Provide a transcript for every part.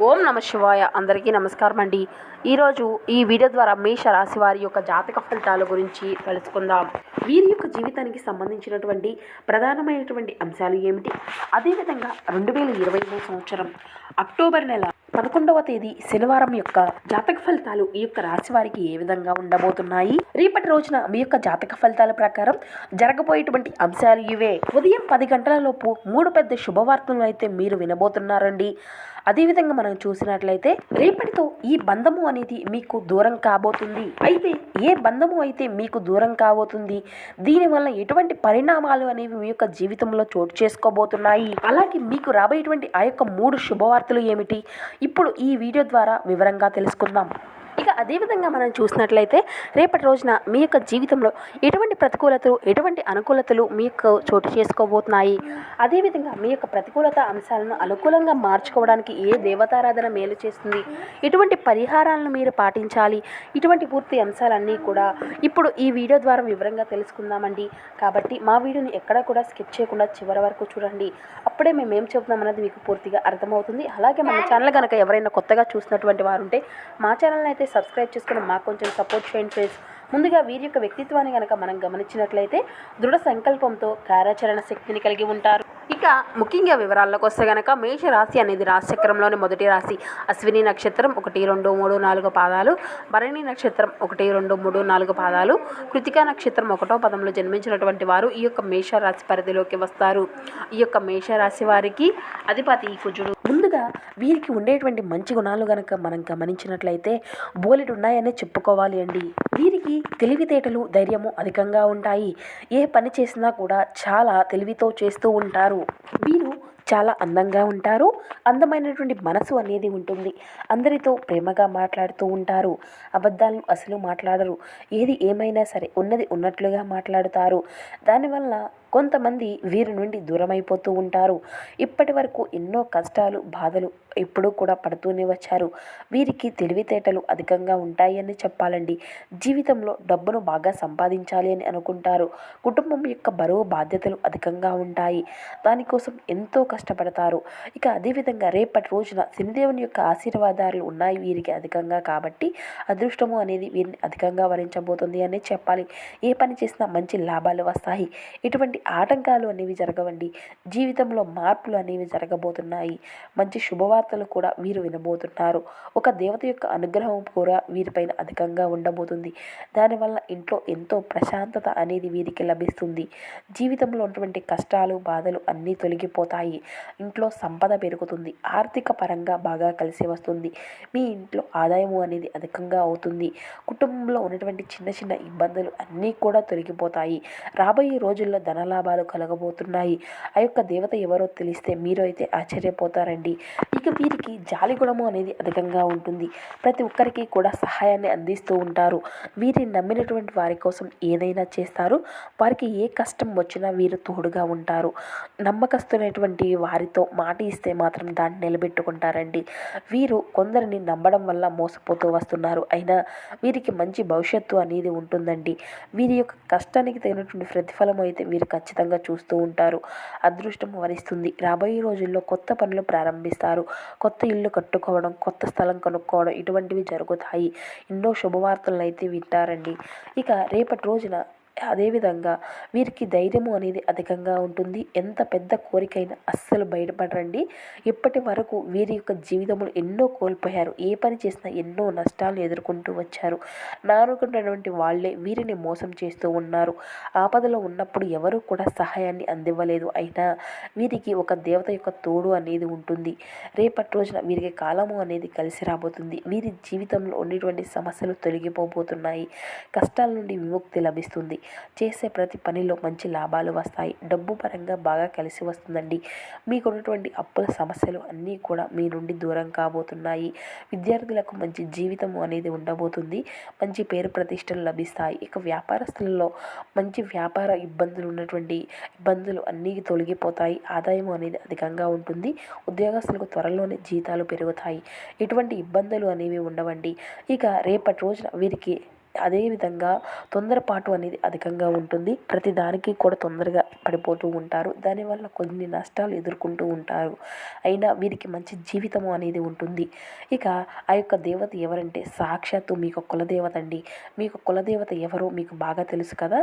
ఓం నమ శివాయ. అందరికీ నమస్కారం అండి. ఈరోజు ఈ వీడియో ద్వారా మేష రాశి వారి యొక్క జాతక ఫలితాల గురించి తెలుసుకుందాం. వీరి యొక్క జీవితానికి సంబంధించినటువంటి ప్రధానమైనటువంటి అంశాలు ఏమిటి, అదేవిధంగా 2023 సంవత్సరం అక్టోబర్ నెల 11వ తేదీ శనివారం యొక్క జాతక ఫలితాలు ఈ యొక్క రాశి వారికి ఏ విధంగా ఉండబోతున్నాయి, రేపటి రోజున మీ యొక్క జాతక ఫలితాల ప్రకారం జరగబోయేటువంటి అంశాలు ఇవే. ఉదయం 10 గంటల లోపు 3 పెద్ద శుభవార్తలను అయితే మీరు వినబోతున్నారండి. అదేవిధంగా మనం చూసినట్లయితే రేపటితో ఈ బంధము అనేది మీకు దూరం కాబోతుంది. అయితే ఏ బంధము అయితే మీకు దూరం కాబోతుంది, దీనివల్ల ఎటువంటి పరిణామాలు అనేవి మీ యొక్క జీవితంలో చోటు చేసుకోబోతున్నాయి, అలాగే మీకు రాబోయేటువంటి ఆ యొక్క 3 శుభవార్తలు ఏమిటి, ఇప్పుడు ఈ వీడియో ద్వారా వివరంగా తెలుసుకుందాం. ఇక అదేవిధంగా మనం చూసినట్లయితే రేపటి రోజున మీ యొక్క జీవితంలో ఎటువంటి ప్రతికూలతలు ఎటువంటి అనుకూలతలు మీకు చోటు చేసుకోబోతున్నాయి, అదేవిధంగా మీ యొక్క ప్రతికూలత అంశాలను అనుకూలంగా మార్చుకోవడానికి ఏ దేవతారాధన మేలు చేస్తుంది, ఎటువంటి పరిహారాలను మీరు పాటించాలి, ఇటువంటి పూర్తి అంశాలన్నీ కూడా ఇప్పుడు ఈ వీడియో ద్వారా వివరంగా తెలుసుకుందామండి. కాబట్టి మా వీడియోని ఎక్కడా కూడా స్కిప్ చేయకుండా చివరి వరకు చూడండి. అప్పుడే మేము ఏం చెబుతున్నాం అన్నది మీకు పూర్తిగా అర్థమవుతుంది. అలాగే మన ఛానల్ కనుక ఎవరైనా కొత్తగా చూసినటువంటి వారు ఉంటే మా ఛానల్ని అయితే సబ్స్క్రైబ్ చేసుకుని మాకు కొంచెం సపోర్ట్ చేయండి ఫ్రెండ్స్. ముందుగా వీరి యొక్క వ్యక్తిత్వాన్ని కనుక మనం గమనించినట్లయితే దృఢ సంకల్పంతో కార్యాచరణ శక్తిని కలిగి ఉంటారు. ఇక ముఖ్యంగా వివరాల్లోకి వస్తే కనుక మేష రాశి అనేది రాశిచక్రంలోని మొదటి రాశి. అశ్విని నక్షత్రం 1, 2, 3, 4 పాదాలు, భరణి నక్షత్రం 1, 2, 3, 4 పాదాలు, కృతికా నక్షత్రం 1వ పదంలో జన్మించినటువంటి వారు ఈ యొక్క మేష రాశి పరిధిలోకి వస్తారు. ఈ యొక్క మేష రాశి వారికి అధిపతి కుజుడు. ముందుగా వీరికి ఉండేటువంటి మంచి గుణాలు కనుక మనం గమనించినట్లయితే బోలెడు ఉన్నాయనే చెప్పుకోవాలి అండి. వీరికి తెలివితేటలు ధైర్యము అధికంగా ఉంటాయి. ఏ పని చేసినా కూడా చాలా తెలివితో చేస్తూ ఉంటారు. వీరు చాలా అందంగా ఉంటారు. అందమైనటువంటి మనసు అనేది ఉంటుంది. అందరితో ప్రేమగా మాట్లాడుతూ ఉంటారు. అబద్ధాలను అసలు మాట్లాడరు. ఏది ఏమైనా సరే ఉన్నది ఉన్నట్లుగా మాట్లాడుతారు. దానివల్ల కొంతమంది వీరి నుండి దూరమైపోతూ ఉంటారు. ఇప్పటి వరకు ఎన్నో కష్టాలు బాధలు ఎప్పుడూ కూడా పడుతూనే వచ్చారు. వీరికి తెలివితేటలు అధికంగా ఉంటాయని చెప్పాలండి. జీవితంలో డబ్బును బాగా సంపాదించాలి అని అనుకుంటారు. కుటుంబం యొక్క బరువు బాధ్యతలు అధికంగా ఉంటాయి. దానికోసం ఎంతో కష్టపడతారు. ఇక అదేవిధంగా రేపటి రోజున శనిదేవుని యొక్క ఆశీర్వాదాలు ఉన్నాయి వీరికి అధికంగా, కాబట్టి అదృష్టము అనేది వీరిని అధికంగా వరించబోతుంది అని చెప్పాలి. ఏ పని చేసినా మంచి లాభాలు వస్తాయి. ఇటువంటి ఆటంకాలు అనేవి జరగవండి. జీవితంలో మార్పులు అనేవి జరగబోతున్నాయి. మంచి శుభవార్తలు కూడా వీరు వినబోతున్నారు. ఒక దేవత యొక్క అనుగ్రహం కూడా వీరిపైన అధికంగా ఉండబోతుంది. దానివల్ల ఇంట్లో ఎంతో ప్రశాంతత అనేది వీరికి లభిస్తుంది. జీవితంలో ఉన్నటువంటి కష్టాలు బాధలు అన్నీ తొలగిపోతాయి. ఇంట్లో సంపద పెరుగుతుంది. ఆర్థిక పరంగా బాగా కలిసి వస్తుంది. మీ ఇంట్లో ఆదాయము అనేది అధికంగా అవుతుంది. కుటుంబంలో ఉన్నటువంటి చిన్న చిన్న ఇబ్బందులు అన్నీ కూడా తొలగిపోతాయి. రాబోయే రోజుల్లో ధనలాభాలు కలగబోతున్నాయి. ఆ యొక్క దేవత ఎవరో తెలిస్తే మీరు అయితే ఆశ్చర్యపోతారండి. ఇక వీరికి జాలి గుణము అనేది అధికంగా ఉంటుంది. ప్రతి ఒక్కరికి కూడా సహాయాన్ని అందిస్తూ ఉంటారు. వీరిని నమ్మినటువంటి వారి కోసం ఏదైనా చేస్తారు. వారికి ఏ కష్టం వచ్చినా వీరు తోడుగా ఉంటారు. నమ్మకస్తున్నటువంటి వారితో మాట ఇస్తే మాత్రం దాన్ని నిలబెట్టుకుంటారండి. వీరు కొందరిని నమ్మడం వల్ల మోసపోతూ వస్తున్నారు. అయినా వీరికి మంచి భవిష్యత్తు అనేది ఉంటుందండి. వీరి యొక్క కష్టానికి తగినటువంటి ప్రతిఫలం అయితే వీరు ఖచ్చితంగా చూస్తూ ఉంటారు. అదృష్టం వరిస్తుంది. రాబోయే రోజుల్లో కొత్త పనులు ప్రారంభిస్తారు. కొత్త ఇల్లు కట్టుకోవడం, కొత్త స్థలం కొనుక్కోవడం ఇటువంటివి జరుగుతాయి. ఎన్నో శుభవార్తలను అయితే వింటారండి. ఇక రేపటి రోజున అదేవిధంగా వీరికి ధైర్యము అనేది అధికంగా ఉంటుంది. ఎంత పెద్ద కోరికైనా అస్సలు బయటపడరండి. ఇప్పటి వరకు వీరి యొక్క జీవితంలో ఎన్నో కోల్పోయారు. ఏ పని చేసినా ఎన్నో నష్టాలు ఎదుర్కొంటూ వచ్చారు. నానుకున్నటువంటి వాళ్ళే వీరిని మోసం చేస్తూ ఉన్నారు. ఆపదలో ఉన్నప్పుడు ఎవరూ కూడా సహాయాన్ని అందివ్వలేదు. అయినా వీరికి ఒక దేవత యొక్క తోడు అనేది ఉంటుంది. రేపటి రోజున వీరికి కాలము అనేది కలిసి రాబోతుంది. వీరి జీవితంలో ఉన్నటువంటి సమస్యలు తొలగిపోబోతున్నాయి. కష్టాల నుండి విముక్తి లభిస్తుంది. చేసే ప్రతి పనిలో మంచి లాభాలు వస్తాయి. డబ్బు పరంగా బాగా కలిసి వస్తుందండి. మీకున్నటువంటి అప్పుల సమస్యలు అన్నీ కూడా మీ నుండి దూరం కాబోతున్నాయి. విద్యార్థులకు మంచి జీవితం అనేది ఉండబోతుంది. మంచి పేరు ప్రతిష్టలు లభిస్తాయి. ఇక వ్యాపారస్తులలో మంచి వ్యాపార ఇబ్బందులు అన్నీ తొలగిపోతాయి. ఆదాయం అనేది అధికంగా ఉంటుంది. ఉద్యోగస్తులకు త్వరలోనే జీతాలు పెరుగుతాయి. ఎటువంటి ఇబ్బందులు అనేవి ఉండవండి. ఇక రేపటి రోజున వీరికి అదేవిధంగా తొందరపాటు అనేది అధికంగా ఉంటుంది. ప్రతి దానికి కూడా తొందరగా పడిపోతూ ఉంటారు. దానివల్ల కొన్ని నష్టాలు ఎదుర్కొంటూ ఉంటారు. అయినా వీరికి మంచి జీవితము అనేది ఉంటుంది. ఇక ఆ యొక్క దేవత ఎవరంటే సాక్షాత్తు మీకు కులదేవత అండి. మీకు కులదేవత ఎవరో మీకు బాగా తెలుసు కదా.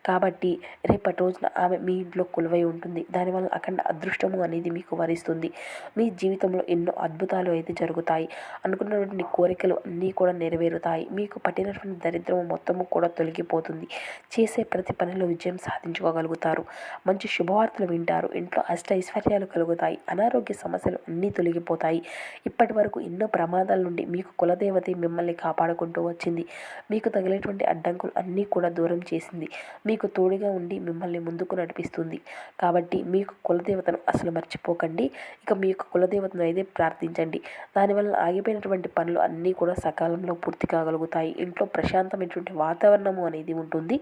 కాబట్టి రేపటి రోజున ఆమె మీ ఇంట్లో కొలువై ఉంటుంది. దానివల్ల అఖండ అదృష్టము అనేది మీకు వరిస్తుంది. మీ జీవితంలో ఎన్నో అద్భుతాలు అయితే జరుగుతాయి. అనుకున్నటువంటి కోరికలు అన్నీ కూడా నెరవేరుతాయి. మీకు పట్టినటువంటి దరిద్రము మొత్తము కూడా తొలగిపోతుంది. చేసే ప్రతి పనిలో విజయం సాధించుకోగలుగుతారు. మంచి శుభవార్తలు వింటారు. ఇంట్లో అష్ట ఐశ్వర్యాలు కలుగుతాయి. అనారోగ్య సమస్యలు అన్నీ తొలగిపోతాయి. ఇప్పటి వరకు ఎన్నో ప్రమాదాల నుండి మీకు కులదేవతే మిమ్మల్ని కాపాడుకుంటూ వచ్చింది. మీకు తగిలేటువంటి అడ్డంకులు అన్నీ కూడా దూరం చేసింది. మీకు తోడుగా ఉండి మిమ్మల్ని ముందుకు నడిపిస్తుంది. కాబట్టి మీకు కులదేవతను అసలు మర్చిపోకండి. ఇక మీ యొక్క కులదేవతను అయితే ప్రార్థించండి. దానివల్ల ఆగిపోయినటువంటి పనులు అన్నీ కూడా సకాలంలో పూర్తి కాగలుగుతాయి. ఇంట్లో ప్రశాంతమైనటువంటి వాతావరణము అనేది ఉంటుంది.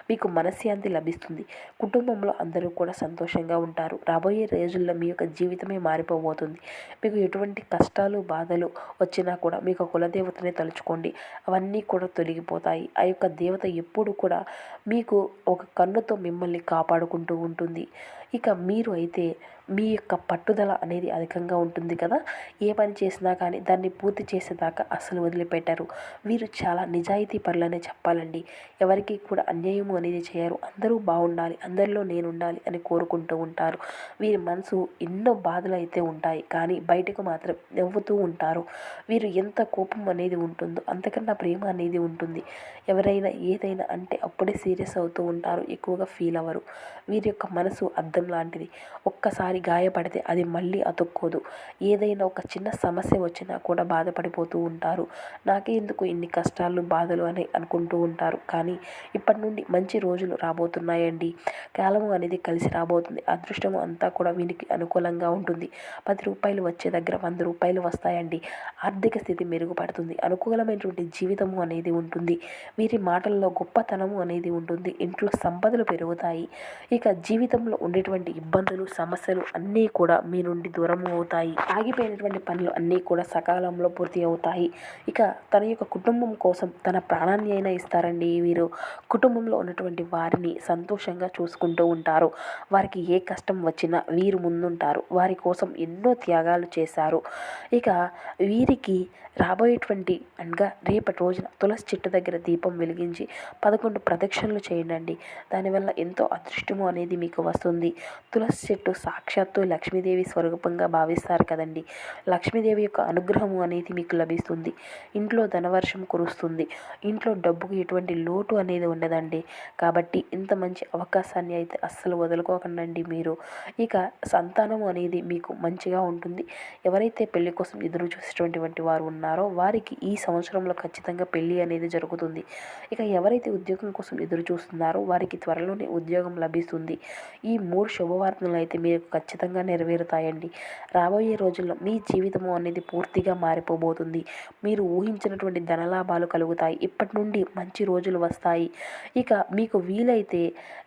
మీకు మనశ్శాంతి లభిస్తుంది. కుటుంబంలో అందరూ కూడా సంతోషంగా ఉంటారు. రాబోయే రోజుల్లో మీ యొక్క జీవితమే మారిపోబోతుంది. మీకు ఎటువంటి కష్టాలు బాధలు వచ్చినా కూడా మీకు కులదేవతనే తలుచుకోండి. అవన్నీ కూడా తొలగిపోతాయి. ఆ యొక్క దేవత ఎప్పుడు కూడా మీకు ఒక కన్నుతో మిమ్మల్ని కాపాడుకుంటూ ఉంటుంది. ఇక మీరు అయితే మీ యొక్క పట్టుదల అనేది అధికంగా ఉంటుంది కదా. ఏ పని చేసినా కానీ దాన్ని పూర్తి చేసేదాకా అస్సలు వదిలిపెట్టారు. వీరు చాలా నిజాయితీ పరులనే చెప్పాలండి. ఎవరికి కూడా అన్యాయము అనేది చేయరు. అందరూ బాగుండాలి, అందరిలో నేను ఉండాలి అని కోరుకుంటూ ఉంటారు. వీరి మనసు ఎన్నో బాధలు అయితే ఉంటాయి, కానీ బయటకు మాత్రం నవ్వుతూ ఉంటారు. వీరు ఎంత కోపం అనేది ఉంటుందో అంతకన్నా ప్రేమ అనేది ఉంటుంది. ఎవరైనా ఏదైనా అంటే అప్పుడే సీరియస్ అవుతూ ఉంటారు, ఎక్కువగా ఫీల్ అవ్వరు. వీరి యొక్క మనసు అద్దం లాంటిది. ఒక్కసారి గాయపడితే అది మళ్ళీ అతుక్కోదు. ఏదైనా ఒక చిన్న సమస్య వచ్చినా కూడా బాధపడిపోతూ ఉంటారు. నాకే ఎందుకు ఇన్ని కష్టాలు బాధలు అని అనుకుంటూ ఉంటారు. కానీ ఇప్పటి నుండి మంచి రోజులు రాబోతున్నాయండి. కాలము అనేది కలిసి రాబోతుంది. అదృష్టము అంతా కూడా వీరికి అనుకూలంగా ఉంటుంది. 10 రూపాయలు వచ్చే దగ్గర 100 రూపాయలు వస్తాయండి. ఆర్థిక స్థితి మెరుగుపడుతుంది. అనుకూలమైనటువంటి జీవితము అనేది ఉంటుంది. వీరి మాటల్లో గొప్పతనము అనేది ఉంటుంది. ఇంట్లో సంపదలు పెరుగుతాయి. ఇక జీవితంలో ఉండేటువంటి ఇబ్బందులు సమస్యలు అన్నీ కూడా మీ నుండి దూరం అవుతాయి. ఆగిపోయినటువంటి పనులు అన్నీ కూడా సకాలంలో పూర్తి అవుతాయి. ఇక తన యొక్క కుటుంబం కోసం తన ప్రాణాన్ని అయినా ఇస్తారండి. వీరు కుటుంబంలో ఉన్నటువంటి వారిని సంతోషంగా చూసుకుంటూ ఉంటారు. వారికి ఏ కష్టం వచ్చినా వీరు ముందుంటారు. వారి కోసం ఎన్నో త్యాగాలు చేశారు. ఇక వీరికి రాబోయేటువంటి అనగా రేపటి రోజున తులసి చెట్టు దగ్గర దీపం వెలిగించి 11 ప్రదక్షిణలు చేయండి. దానివల్ల ఎంతో అదృష్టము అనేది మీకు వస్తుంది. తులసి చెట్టు సాక్షాత్తు లక్ష్మీదేవి స్వరూపంగా భావిస్తారు కదండి. లక్ష్మీదేవి యొక్క అనుగ్రహము అనేది మీకు లభిస్తుంది. ఇంట్లో ధనవర్షం కురుస్తుంది. ఇంట్లో డబ్బుకు ఎటువంటి లోటు అనేది ఉండదండి. కాబట్టి ఇంత మంచి అవకాశాన్ని అయితే అస్సలు వదులుకోకండి మీరు. ఇక సంతానం అనేది మీకు మంచిగా ఉంటుంది. ఎవరైతే పెళ్లి కోసం ఎదురు చూసేటువంటి వారు ఉన్నారో వారికి ఈ సంవత్సరంలో ఖచ్చితంగా పెళ్లి అనేది జరుగుతుంది. ఇక ఎవరైతే ఉద్యోగం కోసం ఎదురు చూస్తున్నారో వారికి త్వరలోనే ఉద్యోగం లభిస్తుంది. ఈ 3 శుభవార్తలు అయితే మీకు ఖచ్చితంగా నెరవేరుతాయండి. రాబోయే రోజుల్లో మీ జీవితము అనేది పూర్తిగా మారిపోబోతుంది. మీరు ఊహించినటువంటి ధనలాభాలు కలుగుతాయి. ఇప్పటి నుండి మంచి రోజులు వస్తాయి. ఇక మీకు వీలైతే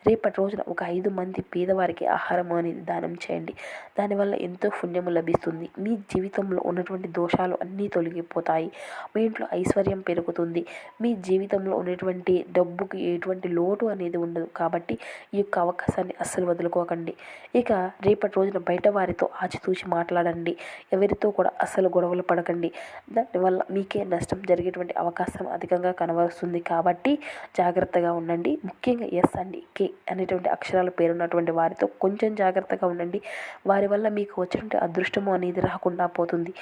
రేపటి రోజున ఒక 5 మంది పేదవారికి ఆహారం అనేది దానం చేయండి. దానివల్ల ఎంతో పుణ్యము లభిస్తుంది. మీ జీవితంలో ఉన్నటువంటి దోషాలు అన్నీ తొలగిపోతాయి. మీ ఇంట్లో ఐశ్వర్యం పెరుగుతుంది. మీ జీవితంలో ఉన్నటువంటి డబ్బుకి ఎటువంటి లోటు అనేది ఉండదు. కాబట్టి ఈ యొక్క అవకాశాన్ని అస్సలు వదులుకోకండి. ఇక రేపటి రోజున బయట వారితో ఆచితూచి మాట్లాడండి. ఎవరితో కూడా అస్సలు గొడవలు పడకండి. దానివల్ల మీకే నష్టం జరిగేటువంటి అవకాశం అధికంగా కనబరుస్తుంది. కాబట్టి జాగ్రత్తగా ఉండండి. ముఖ్యంగా ఎస్ అండి కే అనేటువంటి అక్షరాల పేరున్నటువంటి వారితో కొంచెం జాగ్రత్తగా ఉండండి. వారి వల్ల మీకు వచ్చినటువంటి అదృష్టము అనేది రాకుండా పోతుంది.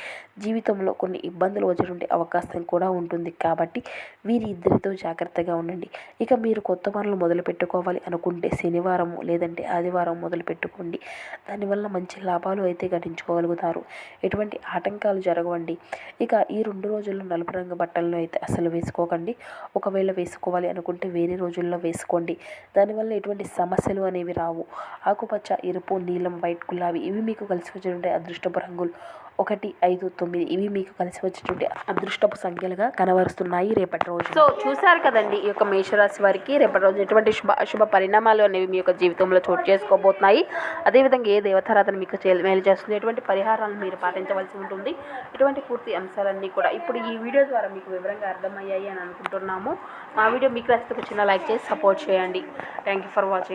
జీవితంలో కొన్ని ఇబ్బందులు వచ్చేటువంటి అవకాశం కూడా ఉంటుంది. కాబట్టి వీరి ఇద్దరితో జాగ్రత్తగా ఉండండి. ఇక మీరు కొత్త పనులు మొదలు పెట్టుకోవాలి అనుకుంటే శనివారం లేదంటే ఆదివారం మొదలు పెట్టుకోండి. దానివల్ల మంచి లాభాలు అయితే గడించుకోగలుగుతారు. ఎటువంటి ఆటంకాలు జరగవండి. ఇక ఈ 2 రోజుల్లో నలుపు రంగు బట్టలను అయితే అసలు వేసుకోకండి. ఒకవేళ వేసుకోవాలి అనుకుంటే వేరే రోజుల్లో వేసుకోండి. దానివల్ల ఎటువంటి సమస్యలు అనేవి రావు. ఆకుపచ్చ, ఎరుపు, నీలం, వైట్, గులాబీ ఇవి మీకు కలిసి వచ్చేటువంటి అదృష్టపు రంగులు. 1, 5, 9 ఇవి మీకు కలిసి వచ్చేటువంటి అదృష్టపు సంఖ్యలుగా కనబరుస్తున్నాయి రేపటి రోజు. సో చూశారు కదండి, ఈ యొక్క మేషరాశి వారికి రేపటి రోజు ఎటువంటి అశుభ పరిణామాలు అనేవి మీ యొక్క జీవితంలో చోటు చేసుకోబోతున్నాయి. అదేవిధంగా ఏ దేవతారాధన మీకు మేలు చేస్తుంది, ఎటువంటి పరిహారాలను మీరు పాటించవలసి ఉంటుంది, ఇటువంటి పూర్తి అంశాలన్నీ కూడా ఇప్పుడు ఈ వీడియో ద్వారా మీకు వివరంగా అర్థమయ్యాయి అని అనుకుంటున్నాము. మా వీడియో మీకు నచ్చితే చిన్న లైక్ చేసి సపోర్ట్ చేయండి. Thank you for watching.